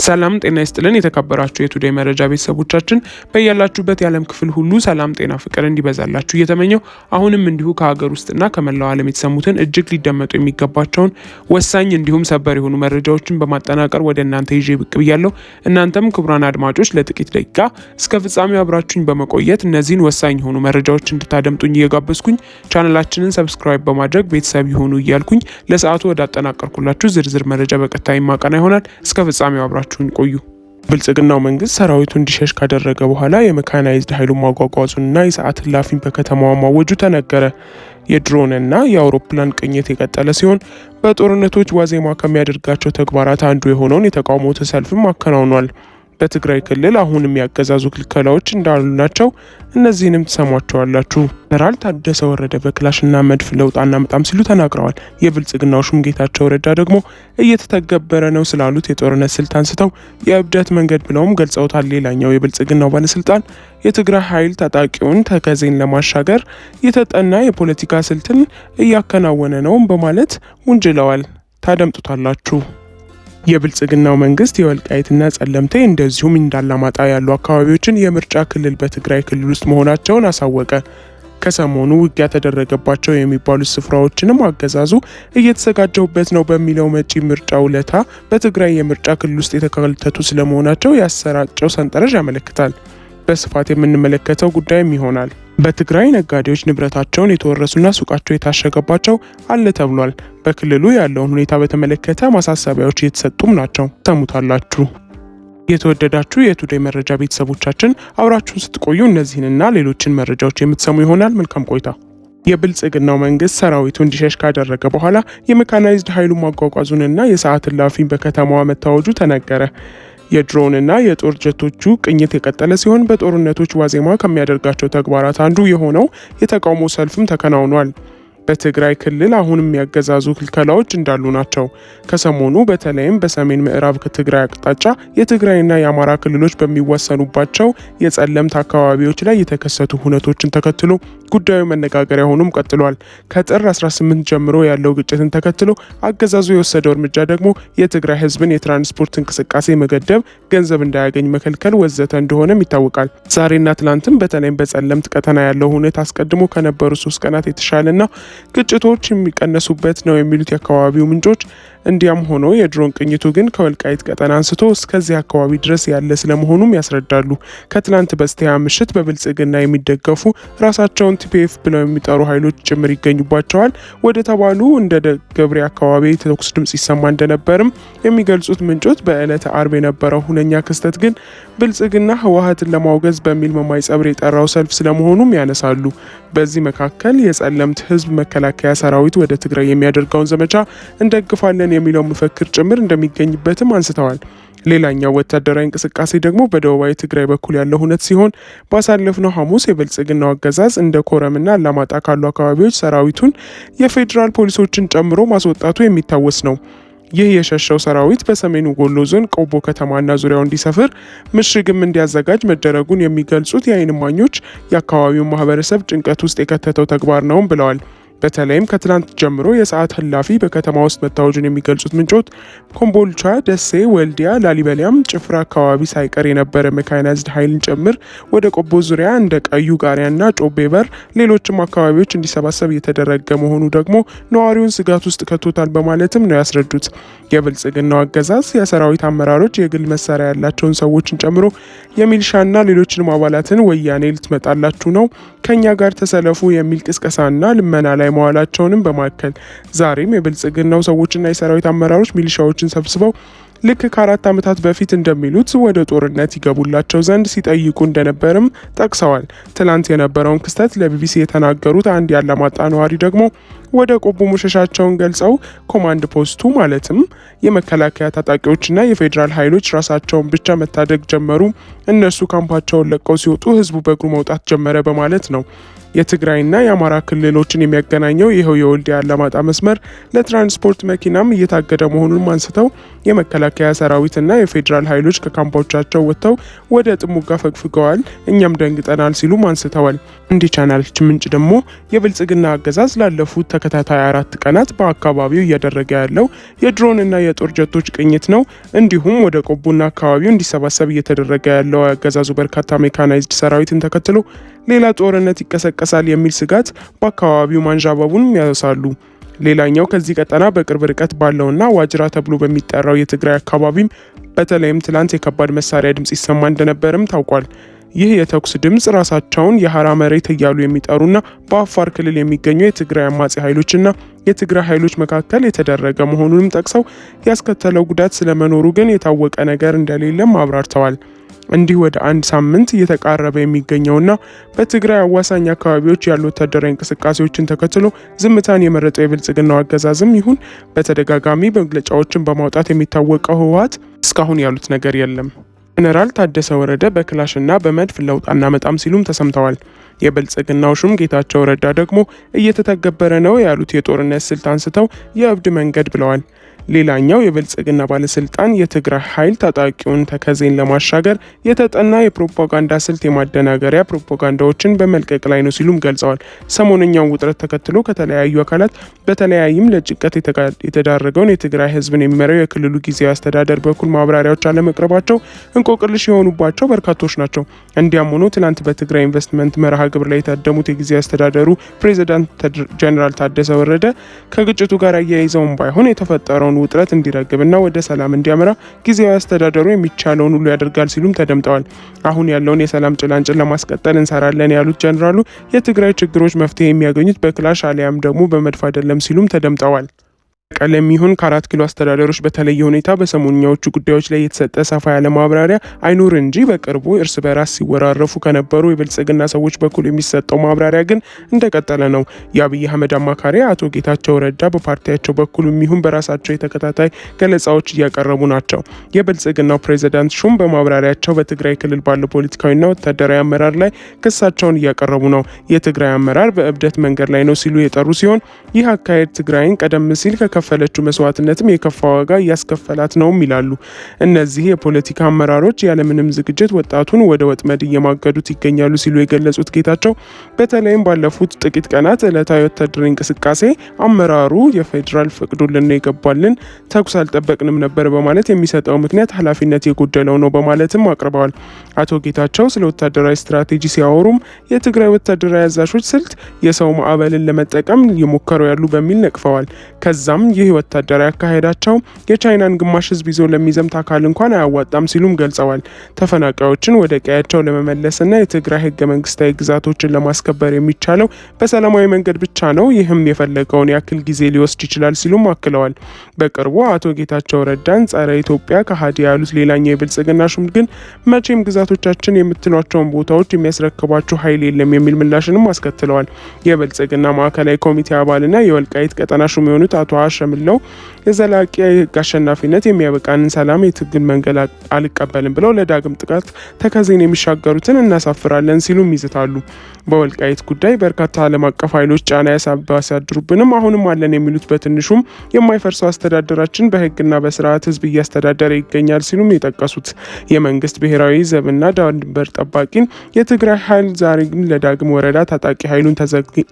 ሰላም ጤና ይስጥልን የተከበራችሁ የቱዴይ መረጃ ቤተሰቦቻችን በያላችሁበት የዓለም ክፍል ሁሉ ሰላም ጤና ፍቅር እንዲበዛላችሁ እየተመኘው አሁንም እንዲሁ ከሀገር ውስጥና ከመላው ዓለም የተሰሙትን እጅግ ሊደመጡ የሚገባቸውን ወሳኝ እንዲሁም ሰበር የሆኑ መረጃዎችን በማጠናቀር ወደ እናንተ ይዤ ብቅ ብያለሁ። እናንተም ክቡራን አድማጮች ለጥቂት ደቂቃ እስከ ፍጻሜው አብራችሁኝ በመቆየት እነዚህን ወሳኝ የሆኑ መረጃዎች እንድታደምጡኝ እየጋበዝኩኝ ቻናላችንን ሰብስክራይብ በማድረግ ቤተሰብ ይሁኑ እያልኩኝ ለሰዓቱ ወደ አጠናቀርኩላችሁ ዝርዝር መረጃ በቀጣይ ማቀና ይሆናል። እስከ ፍጻሜው አብራችሁኝ ቆዩ። ብልጽግናው መንግስት ሰራዊቱ እንዲሸሽ ካደረገ በኋላ የሜካናይዝድ ኃይሉን ማጓጓዙንና የሰዓት እላፊን በከተማዋ ማወጁ ተነገረ። የድሮንና የአውሮፕላን ቅኝት የቀጠለ ሲሆን በጦርነቶች ዋዜማ ከሚያደርጋቸው ተግባራት አንዱ የሆነውን የተቃውሞ ሰልፍም አከናውኗል። በትግራይ ክልል አሁንም ያገዛዙ ክልከላዎች እንዳሉ ናቸው። እነዚህንም ትሰሟቸዋላችሁ። ጀነራል ታደሰ ወረደ በክላሽና መድፍ ለውጥ አናመጣም ሲሉ ተናግረዋል። የብልጽግናው ሹም ጌታቸው ረዳ ደግሞ እየተተገበረ ነው ስላሉት የጦርነት ስልት አንስተው የእብደት መንገድ ብለውም ገልጸውታል። ሌላኛው የብልጽግናው ባለስልጣን የትግራይ ኃይል ታጣቂውን ተከዜን ለማሻገር የተጠና የፖለቲካ ስልትን እያከናወነ ነው በማለት ውንጅለዋል። ታደምጡታላችሁ። የብልጽግናው መንግስት የወልቃይትና ጸለምቴ እንደዚሁም እንዳላማጣ ያሉ አካባቢዎችን የምርጫ ክልል በትግራይ ክልል ውስጥ መሆናቸውን አሳወቀ። ከሰሞኑ ውጊያ ተደረገባቸው የሚባሉት ስፍራዎችንም አገዛዙ እየተዘጋጀውበት ነው በሚለው መጪ ምርጫ ውለታ በትግራይ የምርጫ ክልል ውስጥ የተካተቱ ስለመሆናቸው ያሰራጨው ሰንጠረዥ ያመለክታል። በስፋት የምንመለከተው ጉዳይም ይሆናል። በትግራይ ነጋዴዎች ንብረታቸውን የተወረሱና ሱቃቸው የታሸገባቸው አለ ተብሏል። በክልሉ ያለውን ሁኔታ በተመለከተ ማሳሰቢያዎች እየተሰጡም ናቸው። ሰሙታላችሁ። የተወደዳችሁ የቱዴይ መረጃ ቤተሰቦቻችን አብራችሁን ስትቆዩ እነዚህንና ሌሎችን መረጃዎች የምትሰሙ ይሆናል። መልካም ቆይታ። የብልጽግናው መንግስት ሰራዊቱ እንዲሸሽ ካደረገ በኋላ የሜካናይዝድ ኃይሉን ማጓጓዙንና የሰዓት እላፊን በከተማዋ መታወጁ ተነገረ። የድሮንና የጦር ጀቶቹ ቅኝት የቀጠለ ሲሆን በጦርነቶች ዋዜማ ከሚያደርጋቸው ተግባራት አንዱ የሆነው የተቃውሞ ሰልፍም ተከናውኗል። በትግራይ ክልል አሁንም ያገዛዙ ክልከላዎች እንዳሉ ናቸው። ከሰሞኑ በተለይም በሰሜን ምዕራብ ከትግራይ አቅጣጫ የትግራይና የአማራ ክልሎች በሚወሰኑባቸው የጸለምት አካባቢዎች ላይ የተከሰቱ ሁነቶችን ተከትሎ ጉዳዩ መነጋገሪያ ሆኖም ቀጥሏል። ከጥር 18 ጀምሮ ያለው ግጭትን ተከትሎ አገዛዙ የወሰደው እርምጃ ደግሞ የትግራይ ህዝብን የትራንስፖርት እንቅስቃሴ መገደብ፣ ገንዘብ እንዳያገኝ መከልከል ወዘተ እንደሆነም ይታወቃል። ዛሬና ትላንትም በተለይም በጸለምት ቀጠና ያለው ሁኔታ አስቀድሞ ከነበሩ 3 ቀናት የተሻለና ግጭቶች የሚቀነሱበት ነው የሚሉት የአካባቢው ምንጮች፣ እንዲያም ሆኖ የድሮን ቅኝቱ ግን ከወልቃይት ቀጠና አንስቶ እስከዚህ አካባቢ ድረስ ያለ ስለመሆኑም ያስረዳሉ። ከትላንት በስቲያ ምሽት በብልጽግና የሚደገፉ ራሳቸውን ቲፒኤፍ ብለው የሚጠሩ ኃይሎች ጭምር ይገኙባቸዋል ወደ ተባሉ እንደ ገብሬ አካባቢ የተኩስ ድምጽ ይሰማ እንደነበርም የሚገልጹት ምንጮች በዕለተ አርብ የነበረው ሁነኛ ክስተት ግን ብልጽግና ህወሓትን ለማውገዝ በሚል መማይ ጸብር የጠራው ሰልፍ ስለመሆኑም ያነሳሉ። በዚህ መካከል የጸለምት ህዝብ መከላከያ ሰራዊት ወደ ትግራይ የሚያደርገውን ዘመቻ እንደግፋለን የሚለው መፈክር ጭምር እንደሚገኝበትም አንስተዋል። ሌላኛው ወታደራዊ እንቅስቃሴ ደግሞ በደቡባዊ ትግራይ በኩል ያለው ሁነት ሲሆን ባሳለፍነው ሐሙስ የብልጽግናው አገዛዝ እንደ ኮረምና አላማጣ ካሉ አካባቢዎች ሰራዊቱን የፌዴራል ፖሊሶችን ጨምሮ ማስወጣቱ የሚታወስ ነው። ይህ የሸሸው ሰራዊት በሰሜኑ ወሎ ዞን ቆቦ ከተማና ዙሪያው እንዲሰፍር ምሽግም እንዲያዘጋጅ መደረጉን የሚገልጹት የዓይን እማኞች የአካባቢውን ማህበረሰብ ጭንቀት ውስጥ የከተተው ተግባር ነውም ብለዋል። በተለይም ከትላንት ጀምሮ የሰዓት እላፊ በከተማ ውስጥ መታወጁን የሚገልጹት ምንጮች ኮምቦልቻ፣ ደሴ፣ ወልዲያ፣ ላሊበላም ጭፍራ አካባቢ ሳይቀር የነበረ ሜካናይዝድ ኃይልን ጭምር ወደ ቆቦ ዙሪያ እንደ ቀዩ ጋሪያና ጮቤ በር ሌሎችም አካባቢዎች እንዲሰባሰብ እየተደረገ መሆኑ ደግሞ ነዋሪውን ስጋት ውስጥ ከቶታል በማለትም ነው ያስረዱት። የብልጽግናው አገዛዝ የሰራዊት አመራሮች የግል መሳሪያ ያላቸውን ሰዎችን ጨምሮ የሚሊሻና ሌሎችንም አባላትን ወያኔ ልትመጣላችሁ ነው ከኛ ጋር ተሰለፉ የሚል ቅስቀሳና ልመና ላይ መዋላቸውንም በማከል ዛሬም የብልጽግናው ሰዎችና የሰራዊት አመራሮች ሚሊሻዎችን ሰብስበው ልክ ከ4 ዓመታት በፊት እንደሚሉት ወደ ጦርነት ይገቡላቸው ዘንድ ሲጠይቁ እንደነበርም ጠቅሰዋል። ትላንት የነበረውን ክስተት ለቢቢሲ የተናገሩት አንድ ያላማጣ ነዋሪ ደግሞ ወደ ቆቦ መሸሻቸውን ገልጸው ኮማንድ ፖስቱ ማለትም የመከላከያ ታጣቂዎችና የፌዴራል ኃይሎች ራሳቸውን ብቻ መታደግ ጀመሩ፣ እነሱ ካምፓቸውን ለቀው ሲወጡ ህዝቡ በእግሩ መውጣት ጀመረ በማለት ነው። የትግራይና የአማራ ክልሎችን የሚያገናኘው ይኸው የወልዲያ አላማጣ መስመር ለትራንስፖርት መኪናም እየታገደ መሆኑን አንስተው የመከላከያ ሰራዊትና የፌዴራል ኃይሎች ከካምፖቻቸው ወጥተው ወደ ጥሙጋ ፈግፍገዋል፣ እኛም ደንግጠናል ሲሉ አንስተዋል። እንዲህ ቻናሎች ምንጭ ደግሞ የብልጽግና አገዛዝ ላለፉት ተከታታይ 4 ቀናት በአካባቢው እያደረገ ያለው የድሮንና የጦር ጀቶች ቅኝት ነው። እንዲሁም ወደ ቆቦና አካባቢው እንዲሰባሰብ እየተደረገ ያለው አገዛዙ በርካታ ሜካናይዝድ ሰራዊትን ተከትሎ ሌላ ጦርነት ይቀሰቀሳል የሚል ስጋት በአካባቢው ማንዣበቡን ያሳሉ። ሌላኛው ከዚህ ቀጠና በቅርብ ርቀት ባለውና ዋጅራ ተብሎ በሚጠራው የትግራይ አካባቢም በተለይም ትላንት የከባድ መሳሪያ ድምጽ ይሰማ እንደነበርም ታውቋል። ይህ የተኩስ ድምጽ ራሳቸውን የሐራ መሬት እያሉ የሚጠሩና በአፋር ክልል የሚገኙ የትግራይ አማጺ ኃይሎችና የትግራይ ኃይሎች መካከል የተደረገ መሆኑንም ጠቅሰው ያስከተለው ጉዳት ስለመኖሩ ግን የታወቀ ነገር እንደሌለም አብራርተዋል። እንዲህ ወደ 1 ሳምንት እየተቃረበ የሚገኘውና በትግራይ አዋሳኝ አካባቢዎች ያሉ ወታደራዊ እንቅስቃሴዎችን ተከትሎ ዝምታን የመረጠው የብልጽግናው አገዛዝም ይሁን በተደጋጋሚ መግለጫዎችን በማውጣት የሚታወቀው ህወሓት እስካሁን ያሉት ነገር የለም። ጀነራል ታደሰ ወረደ በክላሽና በመድፍ ለውጥ አናመጣም ሲሉም ተሰምተዋል። የብልጽግናው ሹም ጌታቸው ረዳ ደግሞ እየተተገበረ ነው ያሉት የጦርነት ስልት አንስተው የእብድ መንገድ ብለዋል። ሌላኛው የብልጽግና ባለስልጣን የትግራይ ኃይል ታጣቂውን ተከዜን ለማሻገር የተጠና የፕሮፓጋንዳ ስልት የማደናገሪያ ፕሮፓጋንዳዎችን በመልቀቅ ላይ ነው ሲሉም ገልጸዋል። ሰሞነኛውን ውጥረት ተከትሎ ከተለያዩ አካላት በተለያይም ለጭንቀት የተዳረገውን የትግራይ ህዝብን የሚመራው የክልሉ ጊዜያዊ አስተዳደር በኩል ማብራሪያዎች አለመቅረባቸው እንቆቅልሽ የሆኑባቸው በርካቶች ናቸው። እንዲያም ሆኖ ትናንት በትግራይ ኢንቨስትመንት መርሃ ግብር ላይ የታደሙት የጊዜያዊ አስተዳደሩ ፕሬዚዳንት ጀነራል ታደሰ ወረደ ከግጭቱ ጋር አያይዘውም ባይሆን የተፈጠረውን ውጥረት እንዲረግብና ወደ ሰላም እንዲያመራ ጊዜያዊ አስተዳደሩ የሚቻለውን ሁሉ ያደርጋል ሲሉም ተደምጠዋል። አሁን ያለውን የሰላም ጭላንጭል ለማስቀጠል እንሰራለን ያሉት ጀነራሉ የትግራይ ችግሮች መፍትሄ የሚያገኙት በክላሽ አሊያም ደግሞ በመድፍ አይደለም ሲሉም ተደምጠዋል። ቀለም ይሁን ከ4 ኪሎ አስተዳደሮች በተለየ ሁኔታ በሰሞንኛዎቹ ጉዳዮች ላይ የተሰጠ ሰፋ ያለ ማብራሪያ አይኑር እንጂ በቅርቡ እርስ በራስ ሲወራረፉ ከነበሩ የብልጽግና ሰዎች በኩል የሚሰጠው ማብራሪያ ግን እንደቀጠለ ነው። የአብይ አህመድ አማካሪ አቶ ጌታቸው ረዳ በፓርቲያቸው በኩል የሚሆን በራሳቸው የተከታታይ ገለጻዎች እያቀረቡ ናቸው። የብልጽግናው ፕሬዚዳንት ሹም በማብራሪያቸው በትግራይ ክልል ባለው ፖለቲካዊና ወታደራዊ አመራር ላይ ክሳቸውን እያቀረቡ ነው። የትግራይ አመራር በእብደት መንገድ ላይ ነው ሲሉ የጠሩ ሲሆን ይህ አካሄድ ትግራይን ቀደም ሲል ከከፈለችው መስዋዕትነትም የከፋ ዋጋ እያስከፈላት ነውም ይላሉ። እነዚህ የፖለቲካ አመራሮች ያለምንም ዝግጅት ወጣቱን ወደ ወጥመድ እየማገዱት ይገኛሉ ሲሉ የገለጹት ጌታቸው በተለይም ባለፉት ጥቂት ቀናት ዕለታዊ ወታደራዊ እንቅስቃሴ አመራሩ የፌዴራል ፈቅዶልን ነው የገባልን፣ ተኩስ አልጠበቅንም ነበር በማለት የሚሰጠው ምክንያት ኃላፊነት የጎደለው ነው በማለትም አቅርበዋል። አቶ ጌታቸው ስለ ወታደራዊ ስትራቴጂ ሲያወሩም የትግራይ ወታደራዊ አዛዦች ስልት የሰው ማዕበልን ለመጠቀም እየሞከሩ ያሉ በሚል ነቅፈዋል። ከዛም ይህ ወታደራዊ አካሄዳቸው የቻይናን ግማሽ ህዝብ ይዞ ለሚዘምት አካል እንኳን አያዋጣም ሲሉም ገልጸዋል። ተፈናቃዮችን ወደ ቀያቸው ለመመለስና የትግራይ ህገ መንግስታዊ ግዛቶችን ለማስከበር የሚቻለው በሰላማዊ መንገድ ብቻ ነው፣ ይህም የፈለገውን ያክል ጊዜ ሊወስድ ይችላል ሲሉም አክለዋል። በቅርቡ አቶ ጌታቸው ረዳን ጸረ ኢትዮጵያ ከሃዲ ያሉት ሌላኛው የብልጽግና ሹም ግን መቼም ግዛቶቻችን የምትሏቸውን ቦታዎች የሚያስረክቧቸው ኃይል የለም የሚል ምላሽንም አስከትለዋል። የብልጽግና ማዕከላዊ ኮሚቴ አባልና የወልቃይት ቀጠና ሹም የሆኑት አቶ አሸምለው የዘላቂ የህግ አሸናፊነት የሚያበቃንን ሰላም የትግል መንገድ አልቀበልም ብለው ለዳግም ጥቃት ተከዜን የሚሻገሩትን እናሳፍራለን ሲሉም ይዝታሉ። በወልቃይት ጉዳይ በርካታ ዓለም አቀፍ ኃይሎች ጫና ያሳድሩብንም አሁንም አለን የሚሉት በትንሹም የማይፈርሰው አስተዳደራችን በህግና በስርዓት ህዝብ እያስተዳደረ ይገኛል ሲሉም የጠቀሱት የመንግስት ብሔራዊ ዘብና ድንበር ጠባቂን የትግራይ ኃይል ዛሬ ግን ለዳግም ወረዳ ታጣቂ ኃይሉን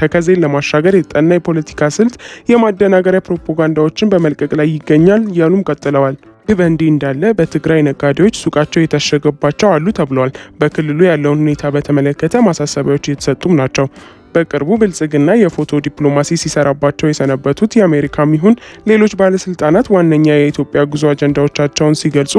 ተከዜን ለማሻገር የተጠና የፖለቲካ ስልት የማደናገሪያ ፕሮፓጋንዳዎችን በመልቀቅ ላይ ይገኛል እያሉም ቀጥለዋል። ይህ በእንዲህ እንዳለ በትግራይ ነጋዴዎች ሱቃቸው የታሸገባቸው አሉ ተብሏል። በክልሉ ያለውን ሁኔታ በተመለከተ ማሳሰቢያዎች እየተሰጡም ናቸው። በቅርቡ ብልጽግና የፎቶ ዲፕሎማሲ ሲሰራባቸው የሰነበቱት የአሜሪካም ይሁን ሌሎች ባለስልጣናት ዋነኛ የኢትዮጵያ ጉዞ አጀንዳዎቻቸውን ሲገልጹ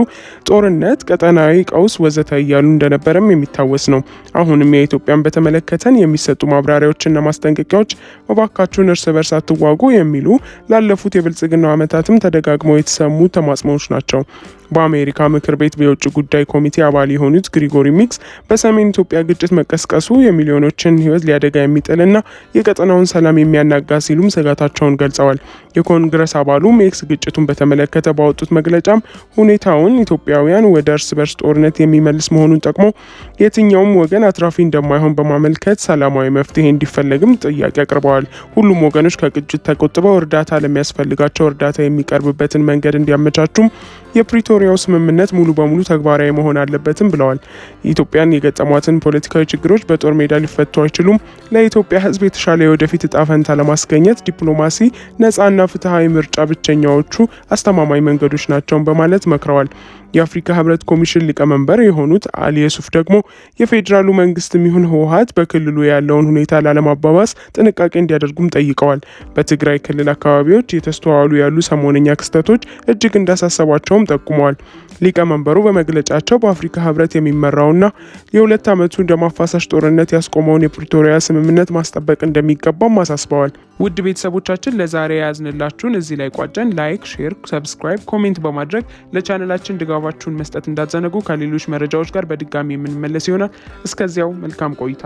ጦርነት፣ ቀጠናዊ ቀውስ ወዘተ እያሉ እንደነበረም የሚታወስ ነው። አሁንም የኢትዮጵያን በተመለከተን የሚሰጡ ማብራሪያዎችና ማስጠንቀቂያዎች እባካችሁን እርስ በርስ አትዋጉ የሚሉ ላለፉት የብልጽግናው ዓመታትም ተደጋግመው የተሰሙ ተማጽኖዎች ናቸው። በአሜሪካ ምክር ቤት የውጭ ጉዳይ ኮሚቴ አባል የሆኑት ግሪጎሪ ሚክስ በሰሜን ኢትዮጵያ ግጭት መቀስቀሱ የሚሊዮኖችን ሕይወት ሊያደጋ የሚጥልና የቀጠናውን ሰላም የሚያናጋ ሲሉም ስጋታቸውን ገልጸዋል። የኮንግረስ አባሉ ሚክስ ግጭቱን በተመለከተ ባወጡት መግለጫም ሁኔታውን ኢትዮጵያውያን ወደ እርስ በርስ ጦርነት የሚመልስ መሆኑን ጠቅሞ የትኛውም ወገን አትራፊ እንደማይሆን በማመልከት ሰላማዊ መፍትሄ እንዲፈለግም ጥያቄ አቅርበዋል። ሁሉም ወገኖች ከግጭት ተቆጥበው እርዳታ ለሚያስፈልጋቸው እርዳታ የሚቀርብበትን መንገድ እንዲያመቻቹም የፕሪቶሪያው ስምምነት ሙሉ በሙሉ ተግባራዊ መሆን አለበትም ብለዋል። ኢትዮጵያን የገጠሟትን ፖለቲካዊ ችግሮች በጦር ሜዳ ሊፈቱ አይችሉም። ለኢትዮጵያ ሕዝብ የተሻለ የወደፊት እጣ ፈንታ ለማስገኘት ዲፕሎማሲ፣ ነጻና ፍትሐዊ ምርጫ ብቸኛዎቹ አስተማማኝ መንገዶች ናቸውን በማለት መክረዋል። የአፍሪካ ህብረት ኮሚሽን ሊቀመንበር የሆኑት አሊ የሱፍ ደግሞ የፌዴራሉ መንግስትም ይሁን ህወሓት በክልሉ ያለውን ሁኔታ ላለማባባስ ጥንቃቄ እንዲያደርጉም ጠይቀዋል። በትግራይ ክልል አካባቢዎች የተስተዋሉ ያሉ ሰሞነኛ ክስተቶች እጅግ እንዳሳሰቧቸውም ጠቁመዋል። ሊቀመንበሩ በመግለጫቸው በአፍሪካ ህብረት የሚመራውና የ2 ዓመቱ ደም አፋሳሽ ጦርነት ያስቆመውን የፕሪቶሪያ ስምምነት ማስጠበቅ እንደሚገባም አሳስበዋል። ውድ ቤተሰቦቻችን ለዛሬ ያዝንላችሁን እዚህ ላይ ቋጨን። ላይክ፣ ሼር፣ ሰብስክራይብ፣ ኮሜንት በማድረግ ለቻናላችን ድጋፋችሁን መስጠት እንዳትዘነጉ። ከሌሎች መረጃዎች ጋር በድጋሚ የምንመለስ ይሆናል። እስከዚያው መልካም ቆይታ